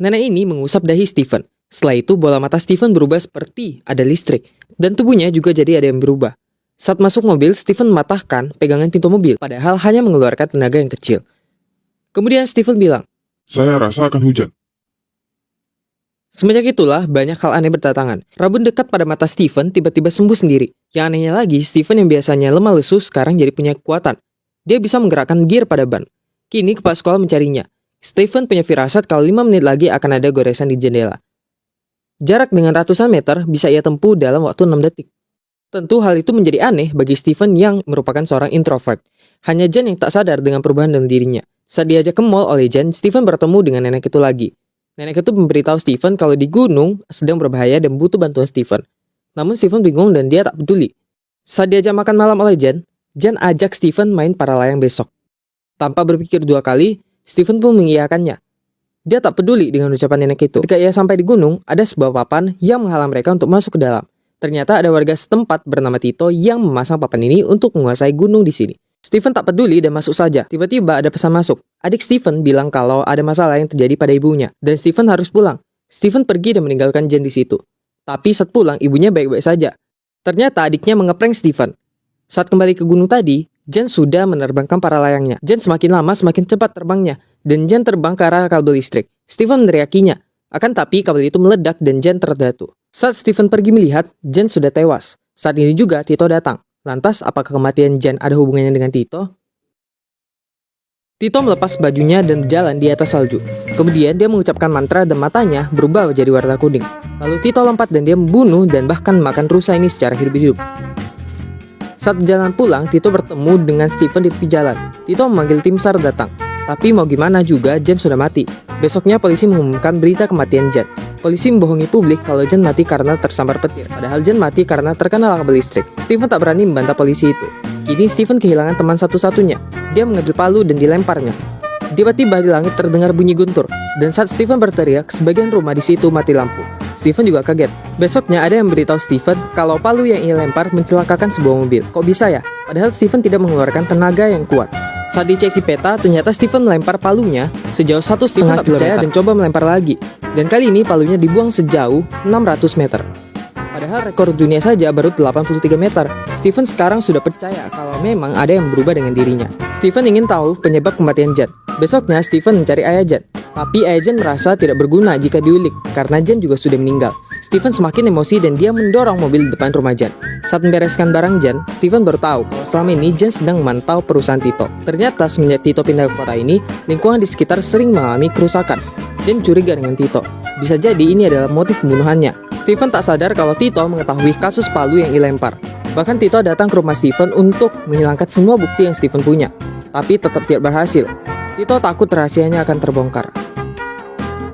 Nenek ini mengusap dahi Steven. Setelah itu bola mata Steven berubah seperti ada listrik. Dan tubuhnya juga jadi ada yang berubah. Saat masuk mobil, Steven mematahkan pegangan pintu mobil. Padahal hanya mengeluarkan tenaga yang kecil. Kemudian Steven bilang, Saya rasa akan hujan. semenjak itulah banyak hal aneh berdatangan. Rabun dekat pada mata Steven tiba-tiba sembuh sendiri. Yang anehnya lagi, Steven yang biasanya lemah lesu sekarang jadi punya kekuatan. Dia bisa menggerakkan gear pada ban. Kini kepala sekolah mencarinya. Steven punya firasat kalau 5 menit lagi akan ada goresan di jendela. Jarak dengan ratusan meter bisa ia tempuh dalam waktu 6 detik. Tentu hal itu menjadi aneh bagi Steven yang merupakan seorang introvert. Hanya Jen yang tak sadar dengan perubahan dalam dirinya. Saat diajak ke mall oleh Jen, Steven bertemu dengan nenek itu lagi. Nenek itu memberitahu Steven kalau di gunung sedang berbahaya dan butuh bantuan Steven. Namun Steven bingung dan dia tak peduli. Saat diajak makan malam oleh Jen ajak Steven main para layang besok. Tanpa berpikir 2 kali, Steven pun mengiyakannya. Dia tak peduli dengan ucapan nenek itu. Ketika ia sampai di gunung, ada sebuah papan yang menghalang mereka untuk masuk ke dalam. Ternyata ada warga setempat bernama Tito yang memasang papan ini untuk menguasai gunung di sini. Steven tak peduli dan masuk saja. Tiba-tiba ada pesan masuk. Adik Steven bilang kalau ada masalah yang terjadi pada ibunya dan Steven harus pulang. Steven pergi dan meninggalkan Jen di situ. Tapi saat pulang, ibunya baik-baik saja. Ternyata adiknya mengeprank Steven. Saat kembali ke gunung tadi, Jen sudah menerbangkan para layangnya. Jen semakin lama semakin cepat terbangnya dan Jen terbang ke arah kabel listrik. Steven meneriakinya. Akan tapi kabel itu meledak dan Jen terjatuh. Saat Steven pergi melihat, Jen sudah tewas. Saat ini juga Tito datang. Lantas, apakah kematian Jen ada hubungannya dengan Tito? Tito melepas bajunya dan berjalan di atas salju. Kemudian dia mengucapkan mantra dan matanya berubah menjadi warna kuning. Lalu Tito lompat dan dia membunuh dan bahkan makan rusa ini secara hidup-hidup. Saat berjalan pulang, Tito bertemu dengan Steven di tepi jalan. Tito memanggil tim SAR datang. Tapi mau gimana juga, Jen sudah mati. Besoknya polisi mengumumkan berita kematian Jen. Polisi membohongi publik kalau Jen mati karena tersambar petir. Padahal Jen mati karena terkena kabel listrik. Steven tak berani membantah polisi itu. Kini Steven kehilangan teman satu-satunya. Dia mengambil palu dan dilemparnya. Tiba-tiba di langit terdengar bunyi guntur. Dan saat Steven berteriak, sebagian rumah di situ mati lampu. Steven juga kaget. Besoknya ada yang memberitahu Steven kalau palu yang ia lempar mencelakakan sebuah mobil. Kok bisa ya? Padahal Steven tidak mengeluarkan tenaga yang kuat. Saat dicek di peta, ternyata Steven melempar palunya sejauh 1,5 km dan coba melempar lagi. Dan kali ini palunya dibuang sejauh 600 meter. Padahal rekor dunia saja baru 83 meter. Steven sekarang sudah percaya kalau memang ada yang berubah dengan dirinya. Steven ingin tahu penyebab kematian Jen. Besoknya Steven mencari ayah Jen. Tapi ayah Jen merasa tidak berguna jika diulik karena Jen juga sudah meninggal. Steven semakin emosi dan dia mendorong mobil di depan rumah Jen. Saat membereskan barang Jen, Steven baru tahu kalau selama ini Jen sedang memantau perusahaan Tito. Ternyata semenjak Tito pindah ke kota ini, lingkungan di sekitar sering mengalami kerusakan. Jen curiga dengan Tito. Bisa jadi ini adalah motif pembunuhannya. Steven tak sadar kalau Tito mengetahui kasus palu yang dilempar. Bahkan Tito datang ke rumah Steven untuk menghilangkan semua bukti yang Steven punya. Tapi tetap tidak berhasil. Tito takut rahasianya akan terbongkar.